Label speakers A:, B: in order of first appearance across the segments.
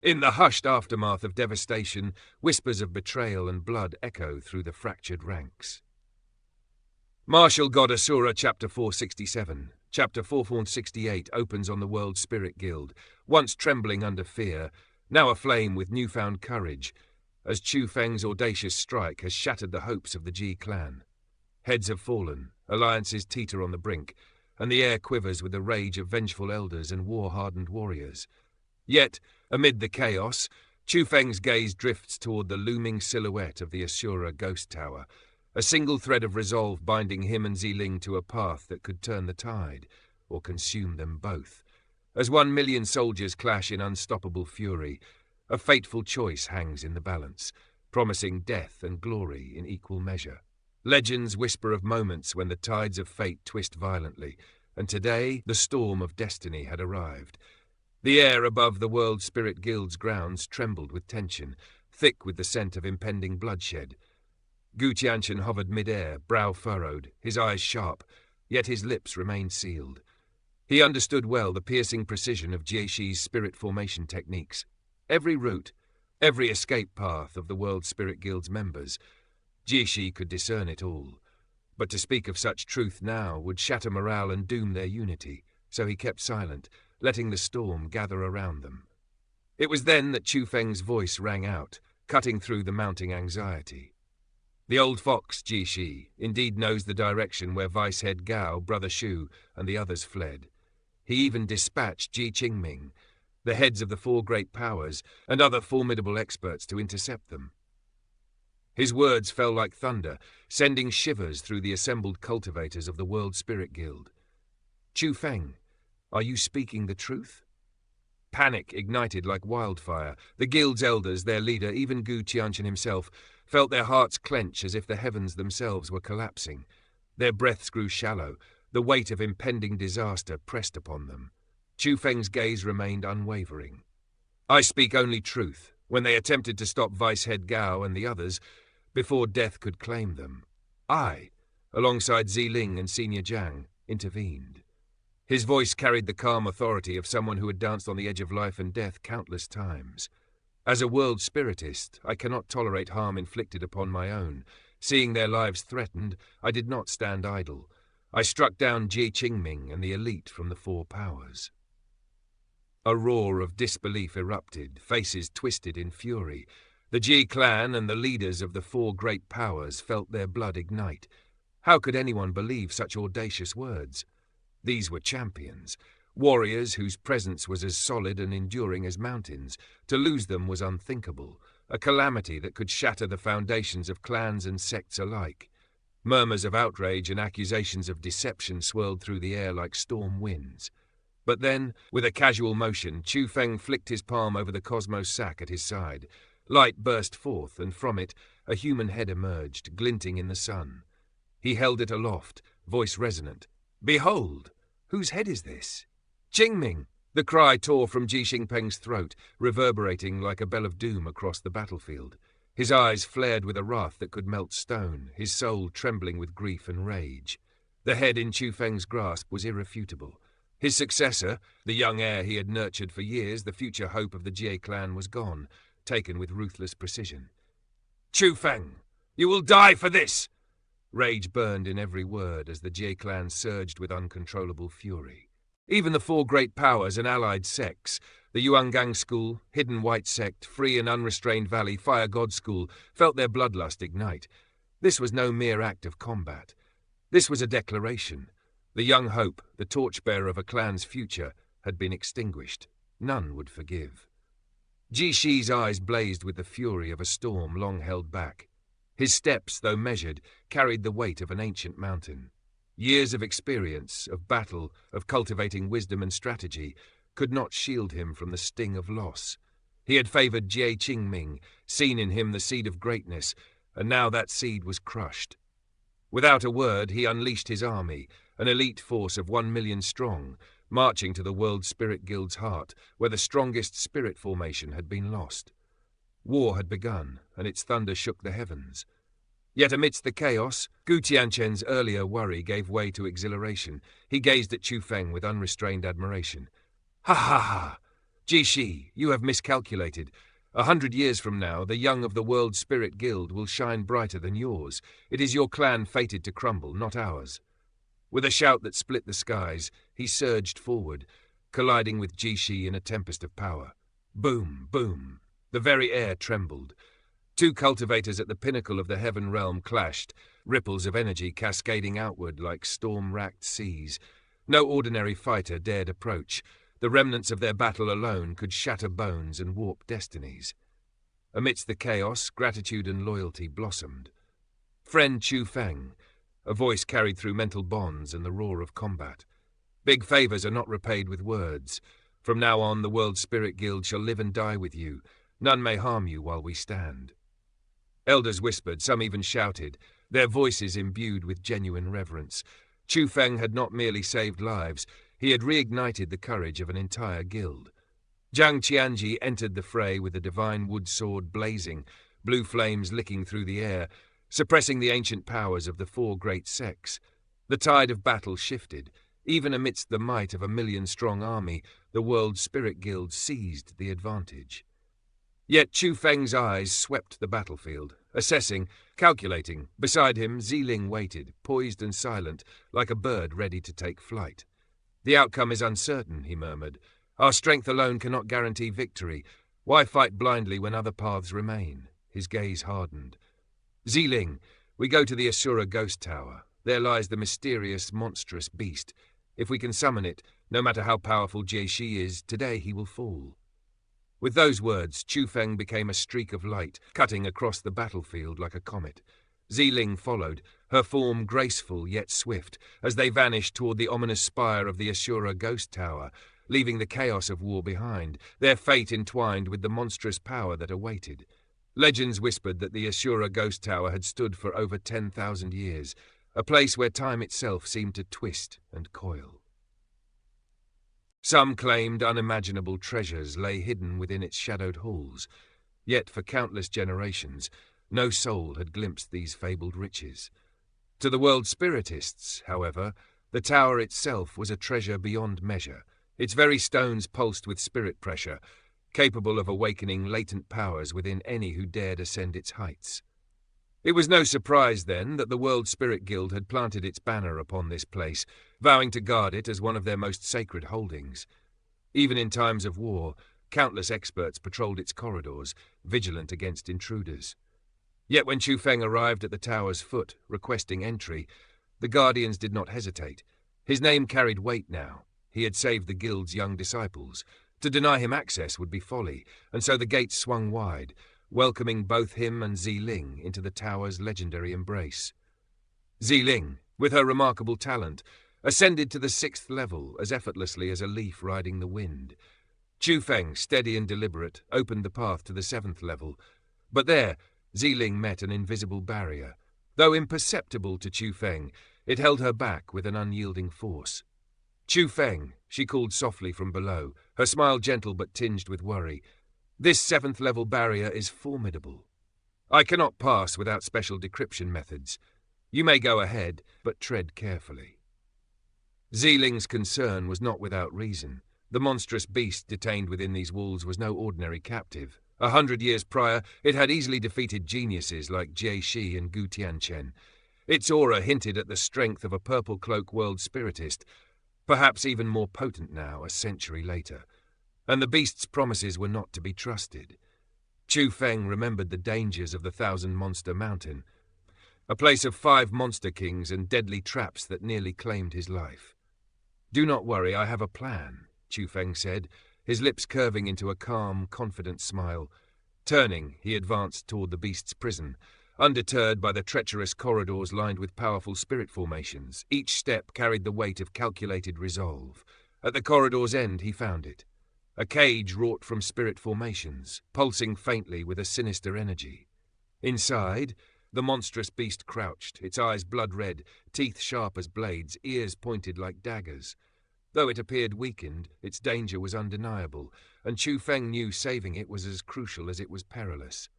A: In the hushed aftermath of devastation, whispers of betrayal and blood echo through the fractured ranks. Martial God Asura, Chapter 467. Chapter 468 opens on the World Spirit Guild, once trembling under fear, now aflame with newfound courage, as Chu Feng's audacious strike has shattered the hopes of the Ji clan. Heads have fallen, alliances teeter on the brink, and the air quivers with the rage of vengeful elders and war-hardened warriors. Yet, amid the chaos, Chu Feng's gaze drifts toward the looming silhouette of the Asura Ghost Tower, a single thread of resolve binding him and Zi Ling to a path that could turn the tide, or consume them both. As 1,000,000 soldiers clash in unstoppable fury, a fateful choice hangs in the balance, promising death and glory in equal measure. Legends whisper of moments when the tides of fate twist violently, and today the storm of destiny had arrived. The air above the World Spirit Guild's grounds trembled with tension, thick with the scent of impending bloodshed. Xianxia hovered mid-air, brow furrowed, his eyes sharp, yet his lips remained sealed. He understood well the piercing precision of Jiexi's spirit formation techniques. Every route, every escape path of the World Spirit Guild's members, Jiexi could discern it all. But to speak of such truth now would shatter morale and doom their unity, so he kept silent, letting the storm gather around them. It was then that Chu Feng's voice rang out, cutting through the mounting anxiety. The old fox, Jiexi, indeed knows the direction where Vice-Head Gao, Brother Shu, and the others fled. He even dispatched Ji Qingming, the heads of the four great powers, and other formidable experts to intercept them. His words fell like thunder, sending shivers through the assembled cultivators of the World Spirit Guild. Chu Feng, are you speaking the truth? Panic ignited like wildfire. The guild's elders, their leader, even Xianxia himself, felt their hearts clench as if the heavens themselves were collapsing. Their breaths grew shallow. The weight of impending disaster pressed upon them. Chu Feng's gaze remained unwavering. I speak only truth. When they attempted to stop Vice-Head Gao and the others, before death could claim them, I, alongside Zi Ling and Senior Jiang, intervened. His voice carried the calm authority of someone who had danced on the edge of life and death countless times. As a world spiritist, I cannot tolerate harm inflicted upon my own. Seeing their lives threatened, I did not stand idle. I struck down Ji Qingming and the elite from the four powers. A roar of disbelief erupted, faces twisted in fury. The Ji clan and the leaders of the four great powers felt their blood ignite. How could anyone believe such audacious words? These were champions, warriors whose presence was as solid and enduring as mountains. To lose them was unthinkable, a calamity that could shatter the foundations of clans and sects alike. Murmurs of outrage and accusations of deception swirled through the air like storm winds. But then, with a casual motion, Chu Feng flicked his palm over the cosmos sack at his side. Light burst forth, and from it a human head emerged, glinting in the sun. He held it aloft, voice resonant. Behold! Whose head is this? Qingming! The cry tore from Ji Xingpeng's throat, reverberating like a bell of doom across the battlefield. His eyes flared with a wrath that could melt stone, his soul trembling with grief and rage. The head in Chu Feng's grasp was irrefutable. His successor, the young heir he had nurtured for years, the future hope of the Jie clan, was gone, taken with ruthless precision. Chu Feng, you will die for this! Rage burned in every word as the Jie clan surged with uncontrollable fury. Even the four great powers and allied sects, the Yuangang School, Hidden White Sect, Free and Unrestrained Valley, Fire God School, felt their bloodlust ignite. This was no mere act of combat. This was a declaration. The young hope, the torchbearer of a clan's future, had been extinguished. None would forgive. Jixi's eyes blazed with the fury of a storm long held back. His steps, though measured, carried the weight of an ancient mountain. Years of experience, of battle, of cultivating wisdom and strategy, could not shield him from the sting of loss. He had favored Ji Qingming, seen in him the seed of greatness, and now that seed was crushed. Without a word, he unleashed his army, an elite force of 1,000,000 strong, marching to the World Spirit Guild's heart, where the strongest spirit formation had been lost. War had begun, and its thunder shook the heavens. Yet amidst the chaos, Xianxia's earlier worry gave way to exhilaration. He gazed at Chu Feng with unrestrained admiration. Ha ha ha! Ji, you have miscalculated. 100 years from now, the young of the World Spirit Guild will shine brighter than yours. It is your clan fated to crumble, not ours." With a shout that split the skies, he surged forward, colliding with Ji in a tempest of power. Boom, boom. The very air trembled. Two cultivators at the pinnacle of the heaven realm clashed, ripples of energy cascading outward like storm-racked seas. No ordinary fighter dared approach. The remnants of their battle alone could shatter bones and warp destinies. Amidst the chaos, gratitude and loyalty blossomed. "Friend Chu Feng," a voice carried through mental bonds and the roar of combat. "Big favors are not repaid with words. From now on, the World Spirit Guild shall live and die with you. None may harm you while we stand." Elders whispered, some even shouted, their voices imbued with genuine reverence. Chu Feng had not merely saved lives, he had reignited the courage of an entire guild. Zhang Qianji entered the fray with the divine wood sword blazing, blue flames licking through the air, suppressing the ancient powers of the four great sects. The tide of battle shifted. Even amidst the might of a million-strong army, the World Spirit Guild seized the advantage. Yet Chu Feng's eyes swept the battlefield, assessing, calculating. Beside him, Zi Ling waited, poised and silent, like a bird ready to take flight. "The outcome is uncertain," he murmured. "Our strength alone cannot guarantee victory. Why fight blindly when other paths remain?" His gaze hardened. "Zi Ling, we go to the Asura Ghost Tower. There lies the mysterious, monstrous beast. If we can summon it, no matter how powerful Jie is, today he will fall." With those words, Chu Feng became a streak of light, cutting across the battlefield like a comet. Zi Ling followed, her form graceful yet swift, as they vanished toward the ominous spire of the Asura Ghost Tower, leaving the chaos of war behind, their fate entwined with the monstrous power that awaited. Legends whispered that the Asura Ghost Tower had stood for over 10,000 years, a place where time itself seemed to twist and coil. Some claimed unimaginable treasures lay hidden within its shadowed halls, yet for countless generations, no soul had glimpsed these fabled riches. To the world spiritists, however, the tower itself was a treasure beyond measure, its very stones pulsed with spirit pressure, capable of awakening latent powers within any who dared ascend its heights. It was no surprise, then, that the World Spirit Guild had planted its banner upon this place, vowing to guard it as one of their most sacred holdings. Even in times of war, countless experts patrolled its corridors, vigilant against intruders. Yet when Chu Feng arrived at the tower's foot, requesting entry, the guardians did not hesitate. His name carried weight now. He had saved the guild's young disciples. To deny him access would be folly, and so the gates swung wide, welcoming both him and Zi Ling into the tower's legendary embrace. Zi Ling, with her remarkable talent, ascended to the 6th level as effortlessly as a leaf riding the wind. Chu Feng, steady and deliberate, opened the path to the 7th level. But there, Zi Ling met an invisible barrier. Though imperceptible to Chu Feng, it held her back with an unyielding force. "Chu Feng," she called softly from below, her smile gentle but tinged with worry. "This 7th level barrier is formidable. I cannot pass without special decryption methods. You may go ahead, but tread carefully." Zi Ling's concern was not without reason. The monstrous beast detained within these walls was no ordinary captive. 100 years prior, it had easily defeated geniuses like Jie and Gu Tianchen. Its aura hinted at the strength of a purple cloak world spiritist, perhaps even more potent now, a century later. And the beast's promises were not to be trusted. Chu Feng remembered the dangers of the 1,000-monster mountain, a place of 5 monster kings and deadly traps that nearly claimed his life. "Do not worry, I have a plan," Chu Feng said, his lips curving into a calm, confident smile. Turning, he advanced toward the beast's prison, undeterred by the treacherous corridors lined with powerful spirit formations. Each step carried the weight of calculated resolve. At the corridor's end he found it. A cage wrought from spirit formations, pulsing faintly with a sinister energy. Inside, the monstrous beast crouched, its eyes blood-red, teeth sharp as blades, ears pointed like daggers. Though it appeared weakened, its danger was undeniable, and Chu Feng knew saving it was as crucial as it was perilous.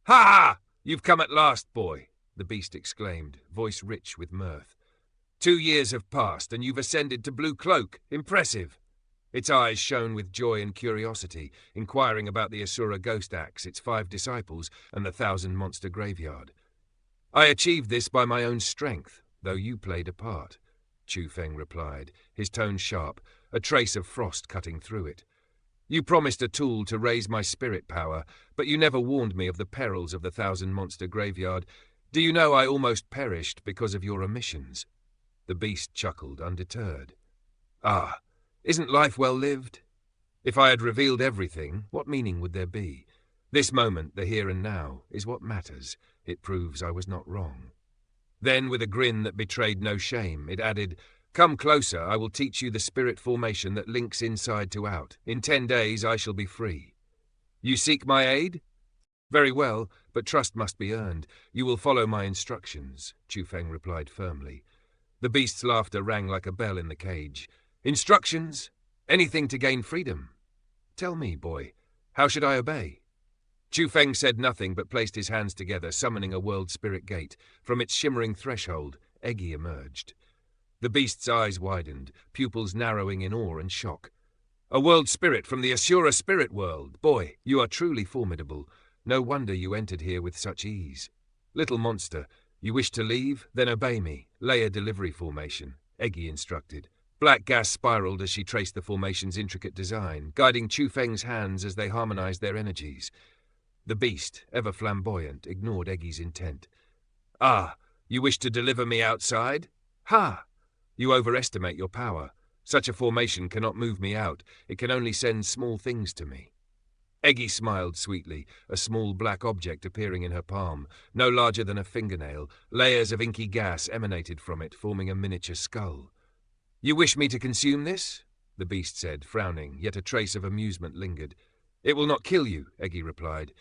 A: "Ha ha! You've come at last, boy," the beast exclaimed, voice rich with mirth. 2 years have passed, and you've ascended to Blue Cloak. Impressive. Its eyes shone with joy and curiosity, inquiring about the Asura Ghost Axe, its 5 disciples, and the 1,000-monster graveyard. "I achieved this by my own strength, though you played a part," Chu Feng replied, his tone sharp, a trace of frost cutting through it. "You promised a tool to raise my spirit power, but you never warned me of the perils of the 1,000-monster graveyard. Do you know I almost perished because of your omissions?" The beast chuckled, undeterred. "Ah, isn't life well lived? If I had revealed everything, what meaning would there be? This moment, the here and now, is what matters. It proves I was not wrong." Then, with a grin that betrayed no shame, it added, "Come closer, I will teach you the spirit formation that links inside to out. In 10 days I shall be free. You seek my aid? Very well, but trust must be earned. You will follow my instructions," Chu Feng replied firmly. The beast's laughter rang like a bell in the cage. "Instructions? Anything to gain freedom? Tell me, boy, how should I obey?" Chu Feng said nothing but placed his hands together, summoning a world spirit gate. From its shimmering threshold, Eggy emerged. The beast's eyes widened, pupils narrowing in awe and shock. "A world spirit from the Asura spirit world! Boy, you are truly formidable. No wonder you entered here with such ease. Little monster, you wish to leave? Then obey me. Lay a delivery formation," Eggy instructed. Black gas spiraled as she traced the formation's intricate design, guiding Chu Feng's hands as they harmonized their energies. The beast, ever flamboyant, ignored Eggy's intent. "Ah, you wish to deliver me outside? Ha! You overestimate your power. Such a formation cannot move me out. It can only send small things to me." Eggy smiled sweetly, a small black object appearing in her palm, no larger than a fingernail. Layers of inky gas emanated from it, forming a miniature skull. "You wish me to consume this?" the beast said, frowning, yet a trace of amusement lingered. "It will not kill you," Eggy replied.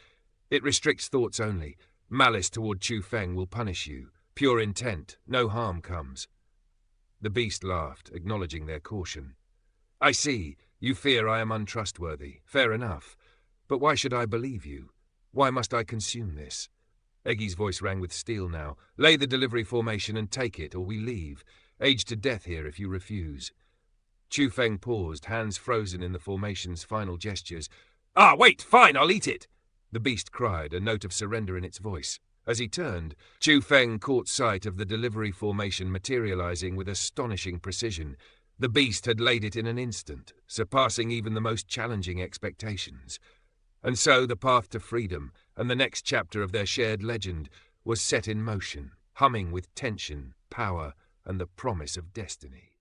A: "It restricts thoughts only. Malice toward Chu Feng will punish you. Pure intent, no harm comes." The beast laughed, acknowledging their caution. "I see. You fear I am untrustworthy. Fair enough. But why should I believe you? Why must I consume this?" Eggy's voice rang with steel now. "Lay the delivery formation and take it, or we leave. Age to death here if you refuse." Chu Feng paused, hands frozen in the formation's final gestures. "Ah, wait! Fine, I'll eat it!" the beast cried, a note of surrender in its voice. As he turned, Chu Feng caught sight of the delivery formation materializing with astonishing precision. The beast had laid it in an instant, surpassing even the most challenging expectations. And so the path to freedom, and the next chapter of their shared legend, was set in motion, humming with tension, power, and the promise of destiny.